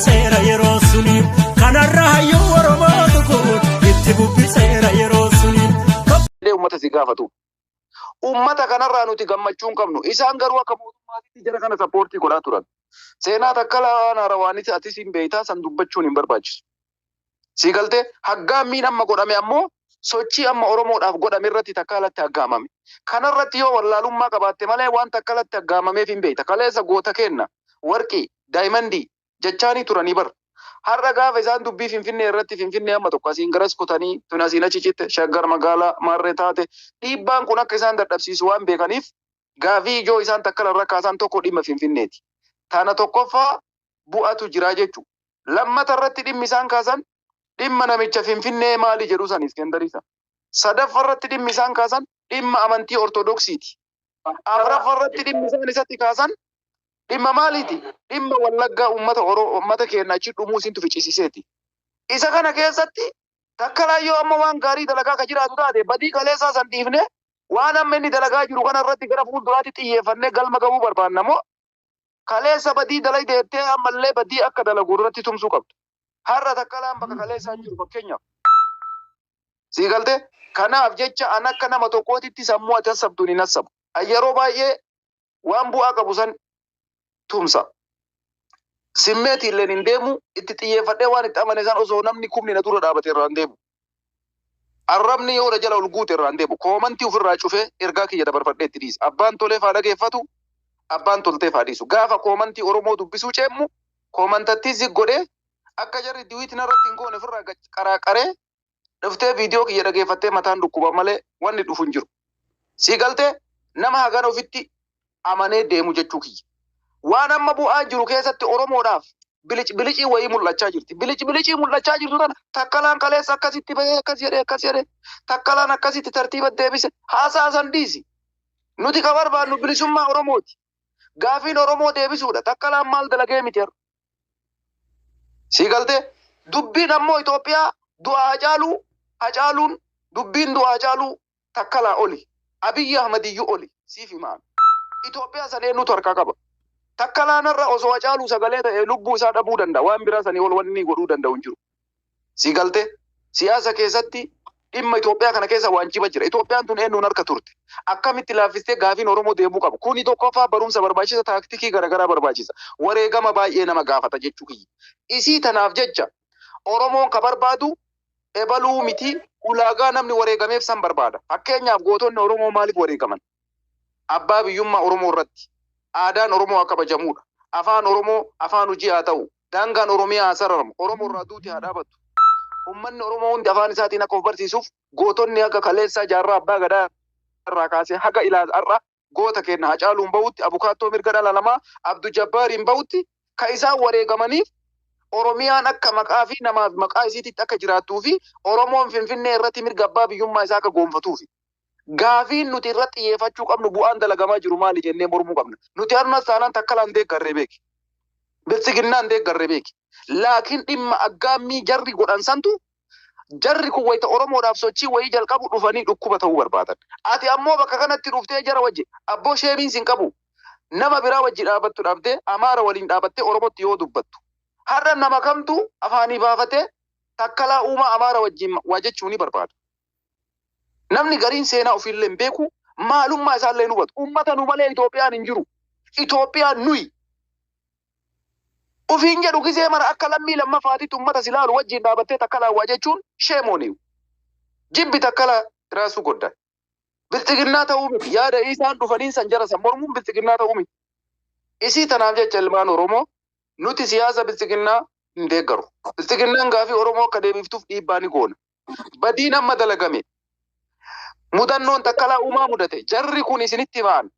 bubbiseera yeroo suni kanarra hayyuu Oromoo kun itti bubbiseera yeroo suni. Uummata si gaafatu. Uummata kanarraa nuti gammachuun qabnu. Isaan garuu akka mootummaatti jara kana sappoortii godhaa turan. Seenaa takkalaa Harawaanis atis hin beektaa san dubbachuun hin barbaachisu. Si galtee haggaammiin amma godhame ammoo sochii amma Oromoodhaaf godhame irratti takkalatti haggaamame. Kanarratti yoo wallaalummaa qabaatte malee waan takkalatti haggaamameef hin beekta. Kaleessa goota kenna warqii daayimandii jechaanii turanii bar. Har'a gaafa isaan dubbii Finfinnee irratti Finfinnee amma tokko asiin garas kutanii tun asiin achi citte shaggar magaalaa maarree taate dhiibbaan kun akka isaan dadhabsiisu waan beekaniif gaafii ijoo isaan takkala irra kaasan tokko dhimma Finfinneeti. Tana tokkoffaa bu'atu jira jechuudha. Lammata irratti dhimmi isaan kaasan dhimma namicha Finfinnee maali jedhu saniif kendarisa. Sadaffaa irratti dhimmi isaan kaasan dhimma amantii Ortodoksiiti. Afuraffaa irratti dhimmi isaan isatti kaasan dhimma maaliiti? Dhimma Wallaggaa uummata keenya achi dhumuu isintu ficcisiiseeti. Isa kana keessatti takkalaayyoo amma waan gaarii dalagaa ka jiraatu taate badii kaleessaa san dhiifne waan amma inni dalagaa jiru kana irratti gara fuulduraatti xiyyeeffannee galma gahuu barbaanna moo kaleessa badii dalay deettee ammallee badii akka dalagu irratti tumsuu qabdu. Har'a takkalaan bakka kaleessaa jiru fakkeenyaaf. Sii galtee kanaaf jecha an akka nama tokkootitti sammuu ati hassabduun hin hassabu. Yeroo baay'ee waan bu'aa qabu san tumsa. Simmeeti illeen hin deemu itti xiyyeeffadhee waan itti amane san osoo namni kumni na dura dhaabate irraa hin deemu. Arrabni yoo jala ol guute irraa hin deemu. Koomantii ofirraa cufee ergaa kiyya dabarfadhee itti dhiisa. Abbaan toleef haa dhageeffatu, abbaan tolteef haa dhiisu. Gaafa koomantii Oromoo dubbisuu ceemmu koomantattii zig godhee akka jarri diwiitiin irratti hin goone ofirraa qaraaqaree dhuftee viidiyoo kiyya dhageeffattee mataan dhukkuba malee wanni dhufu hin jiru. Sii galtee nama hagana ofitti amanee deemu jechuu kiyya. Waan amma bu'aa jiru keessatti Oromoodhaaf bilicii wayii mul'achaa jirti. Bilicii mul'achaa jirtu tana takkalaan kaleessa akkasitti bahee akkas jedhee takkalaan akkasitti tartiiba deebise haasaa san dhiisi. Nuti ka barbaannu bilisummaa Oromooti. Gaafiin Oromoo deebisuudha. Takkalaan maal dalagee miti har'a. Sii galtee dubbiin ammoo Itoophiyaa du'a Hacaaluun dubbiin du'a Hacaaluu takkalaa oli. Abiyyi Ahmadiyyuu oli. Siif himaan. Itoophiyaa sadeen nutu harkaa qaba. Takkalaan irra osoo Hacaaluu sagalee ta'ee lubbuu isaa dhabuu danda'a. Waan biraa sanii ol wanni godhuu danda'u hin jiru. Sii galtee siyaasa keessatti dhimma Itoophiyaa kana keessa waan ciba jira. Itoophiyaan tun eenyuun harka turte. Akkamitti laaffistee gaafiin Oromoo deemuu qabu. Kuni tokkoffaa barumsa barbaachisa, taaktikii garaagaraa barbaachisa. Wareegama baay'ee nama gaafata jechuu kiyya. Isii tanaaf jecha Oromoon ka barbaadu ebaluu miti ulaagaa namni wareegameef san barbaada. Fakkeenyaaf gootonni Oromoo maaliif wareegaman? Abbaa biyyummaa Oromoo irratti. Aadaan Oromoo haa kabajamuudha. Afaan Oromoo afaan hojii haa ta'u. Daangaan Oromiyaa haa sararamu. Oromoo irraa duuti haa dhaabatu. Uummanni Oromoo hundi afaan isaatiin akka of barsiisuuf gootonni akka kaleessaa jaarraa abbaa gadaa irraa kaasee haga ilaalaa goota kenna Hacaaluun bahutti abukaattoo mirga dhala namaa Abduu Jabbaariin bahutti ka isaan wareegamaniif Oromiyaan akka maqaa fi namaaf maqaa isiititti akka jiraattuu fi Oromoon Finfinnee irratti mirga abbaa biyyummaa isaa akka goonfatuufi. Gaafiin nuti irratti xiyyeeffachuu qabnu bu'aan dalagamaa jiru maali jennee mormuu qabna. Nuti har'as taanaan takkalaan deeggarree beeki. Biltsiginnaan deeggarree beeki. Laakiin dhimma aggaammii jarri godhan santu jarri kun wayita Oromoodhaaf sochii wayii jalqabu dhufanii dhukkuba ta'uu barbaadan. Ati ammoo bakka kanatti dhuftee jara wajji abboo sheemiin sin qabu. Nama biraa wajji dhaabattu dhabdee Amaara waliin dhaabattee Oromootti yoo dubbattu. Har'a nama kamtu afaanii baafatee takkalaa uumaa Amaara wajjin waa jechuu ni barbaada. Namni gariin seenaa ofiillee hin beeku maalummaa isaallee hin hubatu. Uummata nu malee Itoophiyaan hin jiru. Itoophiyaan nuyi. Ofiin jedhu gisee mara akka lammii lammaffaatitti uummata silaalu wajjin dhaabattee takkalaa waa jechuun sheemooniiwu. Jibbi takkalaa raasuu goddan. Biltsiginnaa ta'uu miti. Yaada isaan dhufanii san jara san mormuun biltsiginnaa ta'uu miti. Isii tanaaf jecha ilmaan Oromoo nuti siyaasa biltsiginnaa hin deeggaru. Biltsiginnaan gaafii Oromoo akka deebiftuuf dhiibbaa ni goona. Badiin amma dalagame. Mudannoon takkalaa uumaa mudate. Jarri kun isinitti ba'an.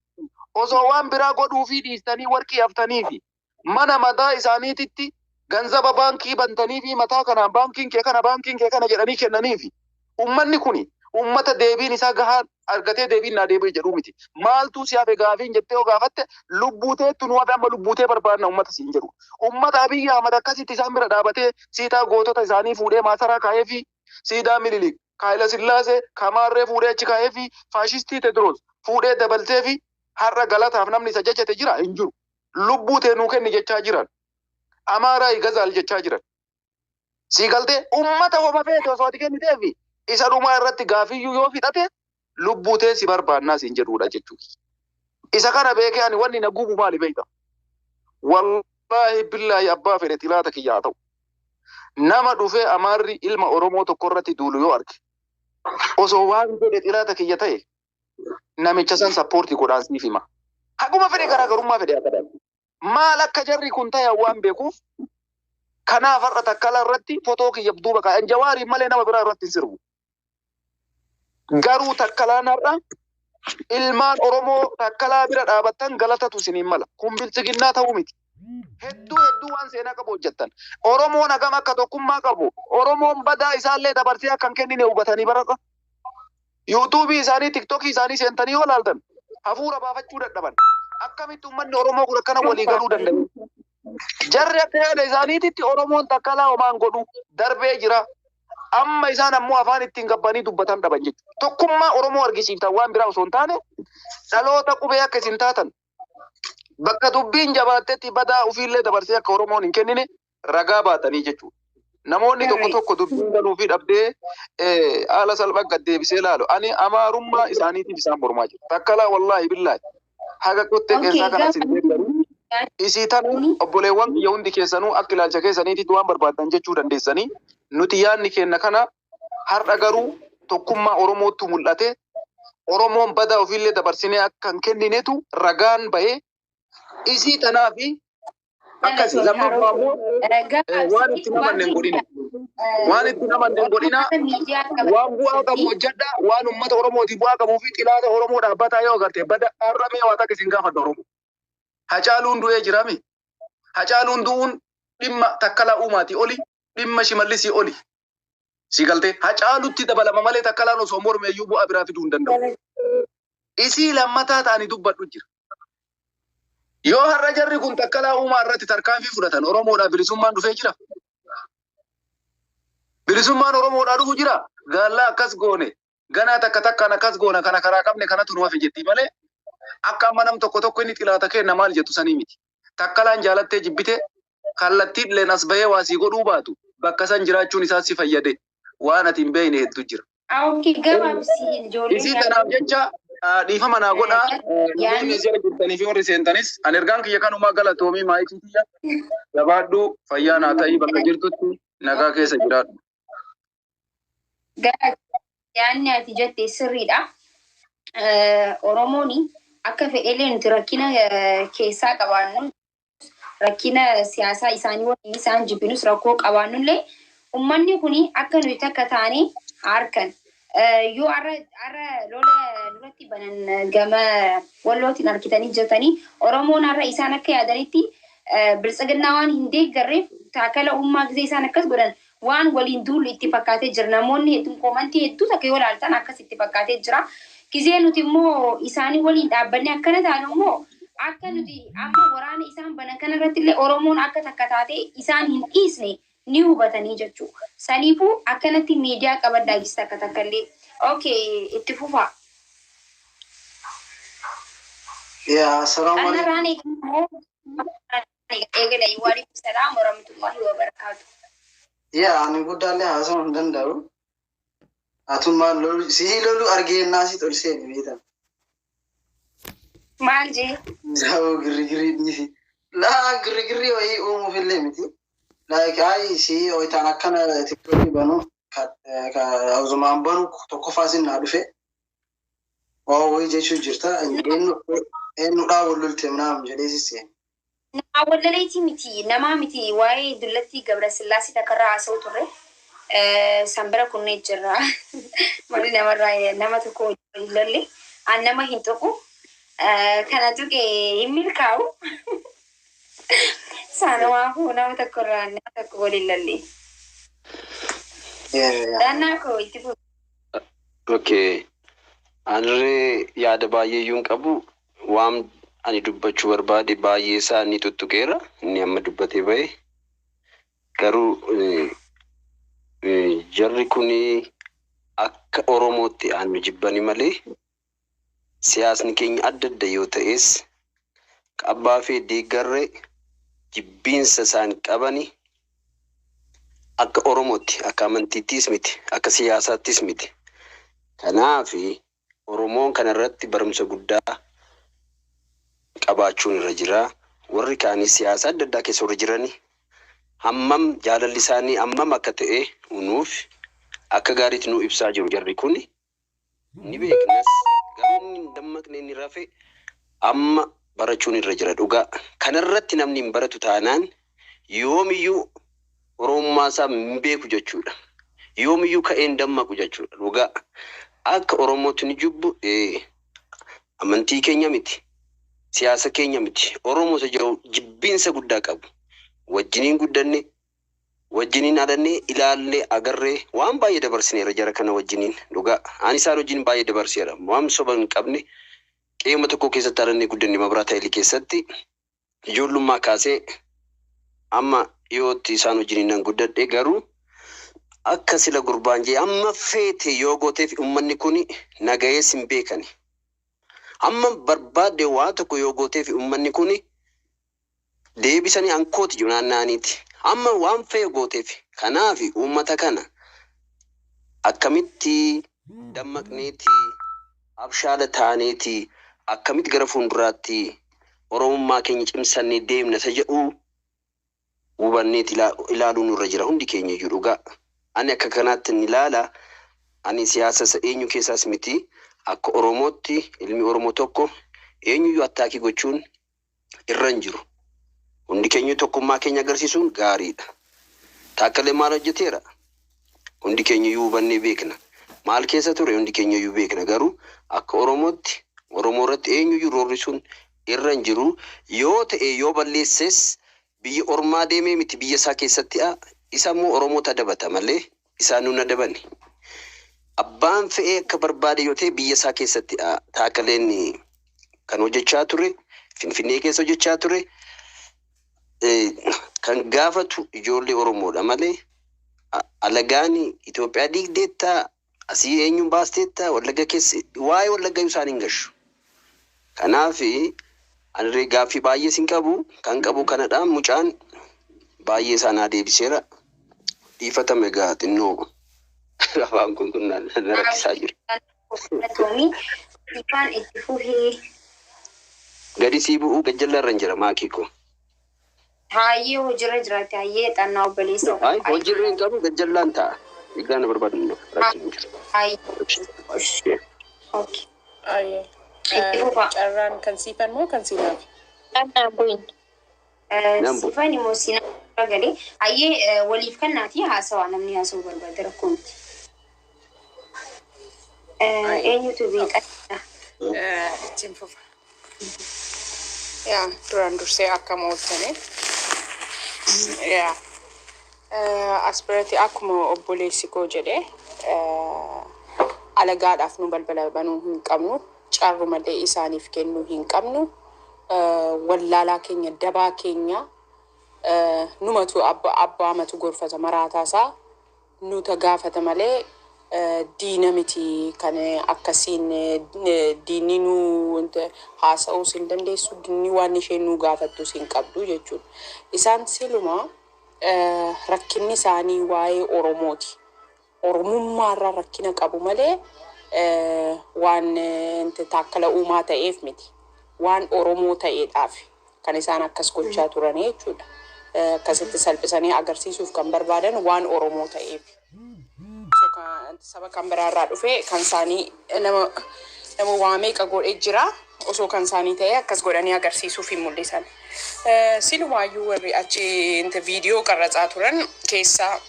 Osoo waan biraa godhuu fi dhiistanii warqii haftanii fi mana mataa isaaniititti ganzaba baankii bantanii fi mataa kanaan baankiin kee kana jedhanii kennanii fi uummanni kuni uummata deebiin isaa gahaan argatee deebiin naa deebi'e jedhuu miti. Maaltu si hafe gaafiin jettee yoo gaafatte lubbuuteettu nu hafe amma lubbuutee barbaadna uummata siin jedhu. Uummata Abiyyi Ahmad akkasitti isaan bira dhaabatee siidaa gootota isaanii fuudhee maasaraa kaa'ee fi siidaa Minilik Haayila Sillaasee Kamaarree fuudhee achi kaa'ee fi faashistii Tedros fuudhee dabaltee fi har'a galataaf namni isa jajjate jira hin jiru. Lubbuu teenuu kenni jechaa jiran. Amaaraa gazaal jechaa jiran. Si galtee ummata homa feete osoo ati kenniteefi isa dhumaa irratti gaafiyyuu yoo fixate lubbuutee si barbaannaa siin jedhuudha jechuudha. Isa kana beekee ani wanni na gubu maali beekta? Wallahi billahi abbaa fedhe xilaata kiyyaa ta'u. Nama dhufee Amaarri ilma Oromoo tokko irratti duulu yoo arge osoo waan fedhe xilaata kiyya ta'e namicha san sappoortii godhaan siif hima. Haguma fedhe garaagarummaa fedhe akka dhabu. Maal akka jarri kun ta'e waan beekuuf kanaaf har'a takkala irratti fotoo kiyya duuba kaa'an Jawaariin malee nama biraa irratti hin sirbu. Garuu takkalaan har'a ilmaan Oromoo takkalaa bira dhaabattan galatatu isiniin mala. Kun bilchiginnaa ta'uu miti. Hedduu waan seenaa qabu hojjettan. Oromoon hagam akka tokkummaa qabu. Oromoon badaa isaallee dabarsee akka hin kennine hubatanii barata. Yuutuubii isaanii, tiktokii isaanii seentanii yoo laaltan hafuura baafachuu dadhaban. Akkamitti uummanni Oromoo kun akkana walii galuu danda'u? Jarri akka yaada isaaniititti Oromoon takkalaa homaan godhu darbee jira. Amma isaan ammoo afaan ittiin gabbanii dubbatan dhaban jechuudha. Tokkummaa Oromoo argisiiftan waan biraa osoo hin taane dhaloota qubee akka isin taatan. Bakka dubbiin jabaattetti badaa ofiillee dabarsee akka Oromoon hin kennine ragaa baatanii jechuudha. Namoonni tokko dubbiin galuu fi dhabdee haala salphaa gad deebisee ilaalu. Ani Amaarummaa isaaniitiif isaan mormaa jiru. Takkalaa wallaahi billaahi. Haga qottee keessaa kanas hin deeggaru. Isii tan obboleewwan biyya hundi keessanuu akka ilaalcha keessaniititti waan barbaadan jechuu dandeessanii. Nuti yaadni kenna kana har'a garuu tokkummaa Oromootu mul'ate. Oromoon badaa ofiillee dabarsinee akka hin kenninetu ragaan bahee isii tanaafi akkasii lammaffaa immoo waan itti namanne hin godhina. Waan itti namanne hin godhina. Waan bu'aa qabu hojjedha. Waan uummata Oromootiif bu'aa qabuu fi xilaata Oromoo dhaabbataa yoo agarte bada har'a mee waa takka isin gaafadha Oromoo. Hacaaluun du'ee jirami. Hacaaluun du'uun dhimma takkalaa uumaatii oli. Dhimma Shimallisii oli. Si galtee Hacaalutti dabalama malee takkalaan osoo mormeeyyuu bu'aa biraa fiduu hin danda'u. Isii lammataa ta'anii dubbadhu jira. Yoo har'a jarri kun takkalaa uumaa irratti tarkaanfii fudhatan Oromoodhaa bilisummaan dhufee jira. Bilisummaan Oromoodhaa dhufu jira. Gaallaa akkas goone ganaa takkaan akkas goona kana karaa qabne kanatu nu hafe jetti malee akka amma nam tokko inni xilaata kenna maal jettu sanii miti. Takkalaan jaalattee jibbite kallattiidhaan as bahee waa sii godhuu baatu bakka san jiraachuun isaa si fayyade waan ati hin beekne hedduu jira. Isii kanaaf jecha dhiifama naa godhaa namoonni jala jirtanii fi warri seentanis ani ergaan kiyya kanumaa galatoomii maayitii kiyya gabaadhuu fayyaa naa ta'ii bakka jirtutti nagaa keessa jiraadhu. Yaanni ati jette sirriidha. Oromoon akka fedhelee nuti rakkina keessaa qabaannu rakkina siyaasaa isaanii waliin isaan jibbinus rakkoo qabaannullee uummanni kun akka nuti takka taane harkan. Yoo arra lola duratti banan gama wallootiin harkitanii jirtanii Oromoon arra isaan akka yaadanitti biltsiginnaa waan hin deeggarreef taakala uummaa gisee isaan akkas godhan waan waliin duulu itti fakkaatee jira. Namoonni hedduun koomantii hedduu takka yoo laaltan akkas itti fakkaatee jira. Gisee nuti immoo isaanii waliin dhaabbanne akkana taanu immoo akka nuti amma waraana isaan banan kanarratti illee Oromoon akka takka taate isaan hin dhiisne ni hubatanii jechuudha. Saniifuu akkanatti miidiyaa qabaddaa gista akka takkallee. Okay, itti fufaa. Ya, assalamu alaikum. Eegala waalaikum salaam wa rahmatullahi wa barakatuh. Ya, ani guddaalee haasawuu hin danda'u. Atummaa lolu argeenyaa si tolsee ni beektan. Maal jee? Zawo girigiri ni. Laa girigiri wayii uumuuf illee miti. Like si oitaan akkana tiktookii banu hawzumaan banu tokkoffaa sinnaa dhufe. Waa wayii jechuu jirta. Eenyudhaa walloltee naam jedhee sisseen. Nama wallaleetii miti. Namaa miti waa'ee dullatti Gabrasillaasii takkarraa haasa'u turre. Sambira kunnee jirra. Mali namarraa nama tokko waliin lolle. An nama hin tuqu. Kana tuqe hin milkaa'u. Sanumaafuu nama tokkorraa nama tokko waliin lolle. Daannaa koo itti fufu. Okay. Anre yaada baay'eeyyuun qabu waan ani dubbachuu barbaade baay'ee isaa ni tuttuqeera inni amma dubbatee ba'e garuu jarri kuni akka Oromootti aanu jibbani malee siyaasni keenya adda adda yoo ta'es abbaa fi deeggarree jibbiinsa isaan qabani akka Oromootti akka amantiittis miti akka siyaasaattis miti. Kanaaf Oromoon kanarratti barumsa guddaa qabaachuun irra jira. Warri kaanis siyaasa adda addaa keessa warri jirani hammam jaalalli isaanii hammam akka ta'e nuuf akka gaariitti nu ibsaa jiru jarri kun ni beeknas garuu dammaqne ni rafe amma barachuun irra jira dhugaa. Kanarratti namni hin baratu taanaan yoomiyyuu Oromummaa isaa hin beeku jechuudha. Yoomiyyuu ka'een dammaqu jechuudha dhugaa. Akka Oromootti ni jibbu amantii keenya miti. Siyaasa keenya miti. Oromoo isa jiru jibbiinsa guddaa qabu. Wajjiniin guddanne, wajjiniin adanne, ilaallee agarree waan baay'ee dabarsineera jara kana wajjiniin dhugaa. Ani isaan wajjin baay'ee dabarseera. Waan soba hin qabne qeema tokko keessatti adanne guddanne Mabiraat Hayilii keessatti ijoollummaa kaasee amma dhiyootti isaan wajjiniin nan guddadhe garuu akka sila gurbaan jee amma feete yoo gooteef uummanni kun nagayees hin beekani. Amma barbaade waa tokko yoo gooteef uummanni kun deebisanii ankooti jiru naannaaniiti. Amma waan fee gooteef kanaaf uummata kana akkamitti dammaqneeti abshaala taaneeti akkamitti gara fuulduraatti Oromummaa keenya cimsannee deemna isa jedhu hubanneeti ilaaluun nurra jira hundi keenya iyyuu dhugaa. Ani akka kanaatti ni ilaala. Ani siyaasa eenyu keessaas miti. Akka Oromootti ilmi Oromoo tokko eenyuyyuu attaakii gochuun irra hin jiru. Hundi keenya tokkummaa keenya agarsiisuun gaariidha. Taakkalee maal hojjeteera? Hundi keenya iyyuu hubannee beekna. Maal keessa ture hundi keenya iyyuu beekna. Garuu akka Oromootti Oromoo irratti eenyuyyuu roorrisuun irra hin jiru. Yoo ta'e yoo balleesses biyya ormaa deemee miti biyya isaa keessatti isa immoo Oromoota dabata malee isaan nu dabani. Abbaan fe'ee akka barbaade yoo ta'e biyya isaa keessatti taakkaleen kan hojjechaa ture Finfinnee keessa hojjechaa ture kan gaafatu ijoollee Oromoodha malee alagaan Itoophiyaa diigdeetta asii eenyuun baasteetta Wallagga keessa waa'ee Wallaggaa isaan hin gashu. Kanaaf ani gaaffii baay'ee sin qabu kan qabu kanadhaan mucaan baay'ee isaanaa deebiseera. Dhiifatame egaa xinnoo afaan kun rakkisaa jiru. Gadi sii bu'uu gajjalla irra hin jira maakii koo. Hayyee hojirra jiraate hayyee xannaa obboleessa. Hojirra hin qabu gajjallaan ta'a. Egaan barbaadu rakkin jiru. Hayyee. Okay. Hayyee. Carraan kan siifan moo kan siinaaf? Xannaa bu'in. Siifan immoo siinaaf galee hayyee waliif kannaati haasawaa namni haasawuu barbaade rakkoo miti. Eenyutu beekaa? Ittiin fufa. Yaa duraan dursee akkam ooltanii? Yaa as biratti akkuma obboleessi koo jedhee alagaadhaaf nu balbala banuu hin qabnu. Carrumallee isaaniif kennuu hin qabnu. Wallaalaa keenya dabaa keenya numatu abbaamatu gorfata maraataasaa nuta gaafata malee diina miti kan akkasiin diinni nu haasa'uus hin dandeessu diinni waan isheen nu gaafattus hin qabdu jechuudha. Isaan siluma rakkinni isaanii waa'ee Oromooti. Oromummaarraa rakkina qabu malee waan taakkala uumaa ta'eef miti. Waan Oromoo ta'eedhaaf kan isaan akkas gochaa turan jechuudha. Akkasitti salphisanii agarsiisuuf kan barbaadan waan Oromoo ta'eef. Saba kan biraarraa dhufe kan isaanii nama waamee qagoodhee jira. Osoo kan isaanii ta'e akkas godhanii agarsiisuuf hin mul'isan. Silumaayyuu warri achi viidiyoo qarratsaa turan keessaa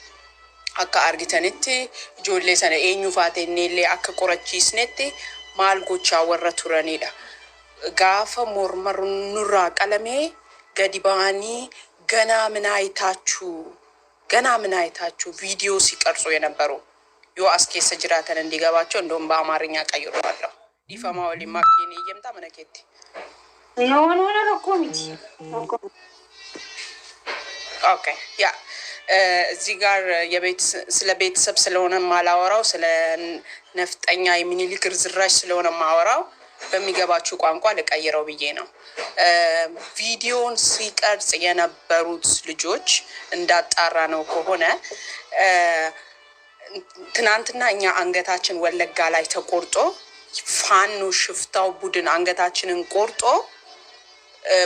akka argitanitti ijoollee sana eenyuufaa ta'ennillee akka qorachiisnetti maal gochaa warra turanidha. Gaafa morma nurraa qalamee gadi ba'anii ganaa ምና አይታችሁ ቪዲዮ ሲቀርጹ የነበሩ yoo as keessa jiraatan እንዲገባቸው እንደውም በአማርኛ ቀይሯለሁ ዲፋማ ወሊ ማኪኒ እየምጣ መነከቲ no ኮሚቲ ኦኬ ያ እዚህ ጋር ስለ ቤተሰብ ስለሆነ ማላወራው ስለ ነፍጠኛ የሚኒሊክ ዝራሽ ስለሆነ ማወራው በሚገባችሁ ቋንቋ ልቀይረው ብዬ ነው። ቪዲዮን ሲቀርጽ የነበሩት ልጆች እንዳጣራ ነው ከሆነ ትናንትና እኛ አንገታችን ወለጋ ላይ ተቆርጦ ፋኖ ሽፍታው ቡድን አንገታችንን ቆርጦ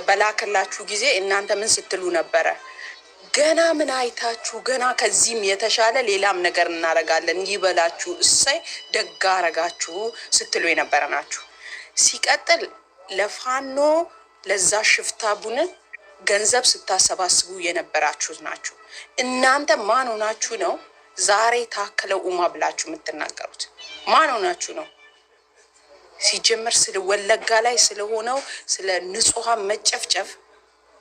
በላከላችሁ ጊዜ እናንተ ምን ስትሉ ነበረ? ገና ምን አይታችሁ ገና ከዚህም የተሻለ ሌላም ነገር እናረጋለን ይበላችሁ፣ እሰይ ደግ አረጋችሁ ስትሉ የነበረ ናችሁ። ሲቀጥል ለፋኖ ለዛ ሽፍታ ቡድን ገንዘብ ስታሰባስቡ የነበራችሁት ናችሁ። እናንተ ማን ሆናችሁ ነው ዛሬ ታከለ ኡማ ብላችሁ የምትናገሩት? ማን ሆናችሁ ነው? ሲጀምር ስለ ወለጋ ላይ ስለሆነው ስለ ንጹሃን መጨፍጨፍ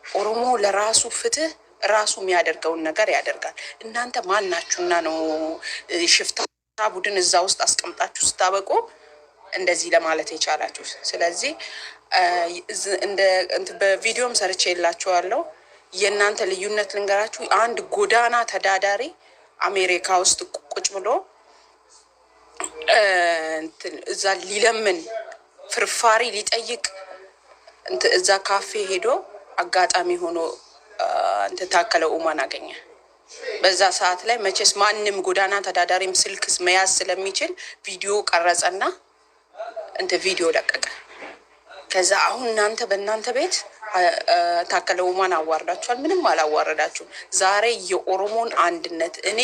ኦሮሞ ለራሱ ፍትህ ራሱ የሚያደርገውን ነገር ያደርጋል። እናንተ ማን ናችሁና ነው ሽፍታ ቡድን እዛ ውስጥ አስቀምጣችሁ ስታበቁ እንደዚህ ለማለት የቻላችሁ? ስለዚህ በቪዲዮም ሰርቼ የላችኋለሁ። የእናንተ ልዩነት ልንገራችሁ። አንድ ጎዳና ተዳዳሪ አሜሪካ ውስጥ ቁጭ ብሎ እዛ ሊለምን ፍርፋሪ ሊጠይቅ እዛ ካፌ ሄዶ አጋጣሚ ሆኖ ታከለ ኡማን አገኘ። በዛ ሰዓት ላይ መቼስ ማንም ጎዳና ተዳዳሪም ስልክ መያዝ ስለሚችል ቪዲዮ ቀረጸና ቪዲዮ ለቀቀ። ከዛ አሁን እናንተ በእናንተ ቤት ታከለ ኡማን አዋርዳችኋል። ምንም አላዋረዳችሁም። ዛሬ የኦሮሞን አንድነት እኔ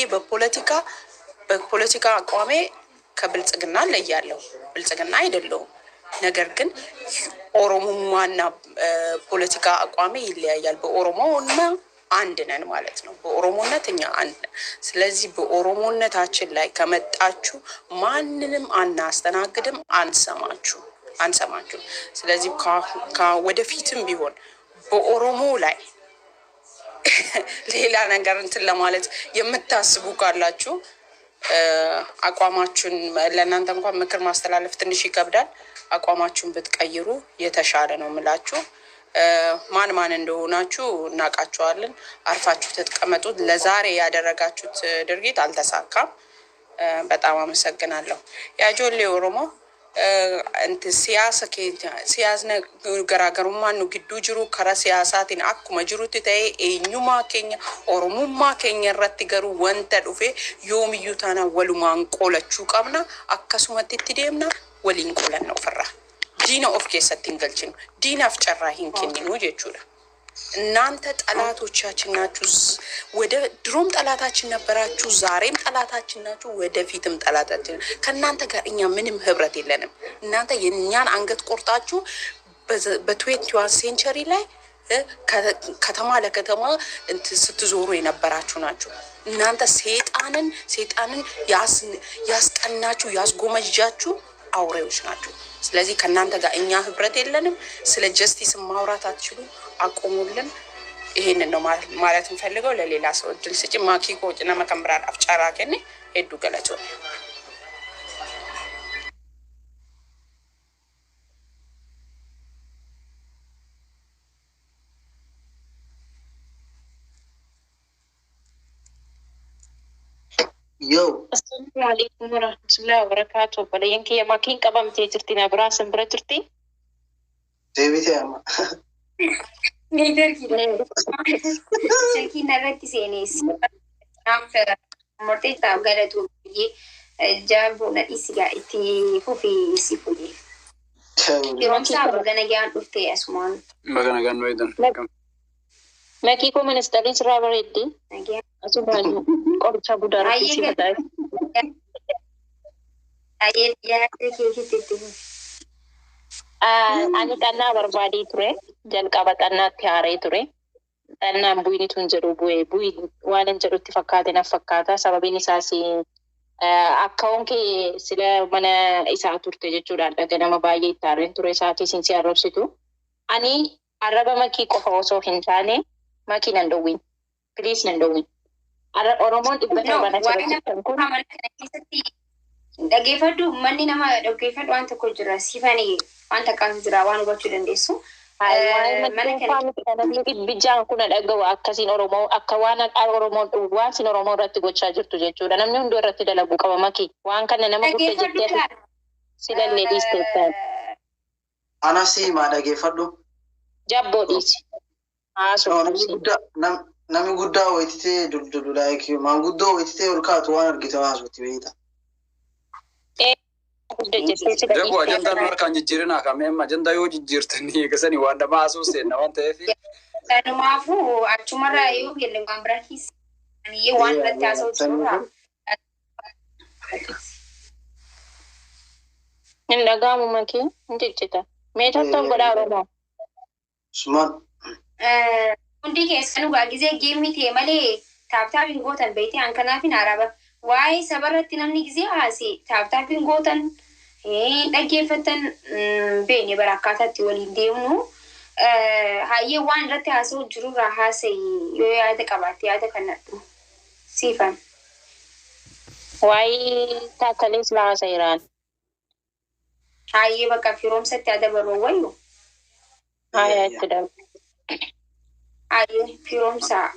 በፖለቲካ አቋሜ ከብልጽግና ለያለሁ፣ ብልጽግና አይደለሁም። ነገር ግን ኦሮሞማና ፖለቲካ አቋሜ ይለያያል። በኦሮሞና አንድ ነን ማለት ነው። በኦሮሞነት እኛ አንድ ነን። ስለዚህ በኦሮሞነታችን ላይ ከመጣችሁ ማንንም አናስተናግድም፣ አንሰማችሁ። ስለዚህ ወደፊትም ቢሆን በኦሮሞ ላይ ሌላ ነገር ለማለት የምታስቡ ካላችሁ አቋማችሁን ለእናንተ እንኳን ምክር ማስተላለፍ ትንሽ ይከብዳል። አቋማችሁን ብትቀይሩ የተሻለ ነው የምላችሁ። ማን እንደሆናችሁ እናውቃችኋለን። አርፋችሁ ተቀመጡ። ለዛሬ ያደረጋችሁት ድርጊት አልተሳካም። በጣም አመሰግናለሁ። ያጆሌ ኦሮሞ siyaasni garaagarummaan nu gidduu jiru karaa siyaasaatiin akkuma jirutti ta'ee eenyummaa keenya oromummaa keenya irratti garuu wanta dhufe yoomiyyuu taana walumaan qolachuu qabna, akkasumatti itti deemna, waliin qolanna ofirraa. Diina of keessatti hin galchinu, diinaaf carraa hin kenninu jechuudha. እናንተ ጠላቶቻችን ናችሁ። ወደ ድሮም ጠላታችን ነበራችሁ፣ ዛሬም ጠላታችን ናችሁ፣ ወደፊትም ጠላታችን። ከእናንተ ጋር እኛ ምንም ህብረት የለንም። እናንተ የእኛን አንገት ቆርጣችሁ በ21 ሴንቸሪ ላይ ከተማ ለከተማ ስትዞሩ የነበራችሁ ናችሁ። እናንተ ሴጣንን ያስቀናችሁ ያስጎመጃችሁ አውሬዎች ናችሁ። ስለዚህ ከእናንተ ጋር እኛ ህብረት የለንም። ስለ ጀስቲስ ማውራት አትችሉ፣ አቆሙልን። ይሄንን ነው ማለት እንፈልገው። ለሌላ ሰው እድል ስጪ። ማኪ ቆጭና መከምራል አፍጫራ ከኔ ሄዱ ገለጾ Yo. Assalamu alaikum warahmatullahi wabarakatuh. Balayan kaya makin kabam jirti na bra sembra jirti. Devi ama. Neither Shaki narrati senis. After Morteta Galatu Jabu na isiga iti fufi sifuji. Kironsa baganagan ufte asmon. Baganagan waidan. Maki ko ministerin srabareddi. Again. Asuban korcha budara kisi batai. Ayat ya kiti. Ani tanna barbadi ture, jalqaba xannaatti haaree ture. Xannaan buyni tun jedhu bu'i waan hin jedhutti fakkaate na fakkaata. Sababiin isaas akka honkee sila mana isaa turte jechuudhaan nama baay'ee itti haareen ture isaatii sinsi arrabsitu. Ani arraba makii qofa osoo hin taane makii nan dhowwin. Please nan dhowwin. Oromoon dhibbata bana jiran kun. Dhaggeeffadhu manni nama dhaggeeffadhu waan tokko jira sifanii waan takkaan jira waan hubachuu dandeessu. Bijaan kun dhagahu akkasiin Oromoo akka waan Oromoon waan sin Oromoo irratti gochaa jirtu jechuudha. Namni hunduu irratti dalaguu qaba makii. Waan kana nama guddaa jettee silallee dhiisteettaan. أنا سي ما دقي فردو Jabbo dhiisi. نمي قدا ويتتي دل لايك ما قدا ويتتي وركات وانا رجيت واسوتي بيتا Jabu ajanda nuar kan jijjiirina kami amma ajanda yoo jijjiirtanii eegasanii waan nama haasofseenna waan ta'eef. Kanumaafu achumarraa yoo gelle waan biraa keessa waan irratti haasa'u Hin dhaga'amu makee hin ciccita. Meeshaan godhaa Oromoo. Suman. Hundi keessanuu baay'isee geemmi ta'e malee taaptaapiin gootan beekte hankanaaf hin araba. Waa'ee sabarratti namni gizee haasee taaptaapiin gootan dhaggeeffatan beekne bara akkaataatti waliin deemnu. Hayyee waan irratti haasa'u jirurraa haasa'ii yoo yaada qabaatte yaada kanadhu siifan. Waa'ee taatalees haasa'iraan. Hayyee bakka firoomsatti yaada baruu wayyu. Hayaa itti darbu. Hayyee firoomsaa.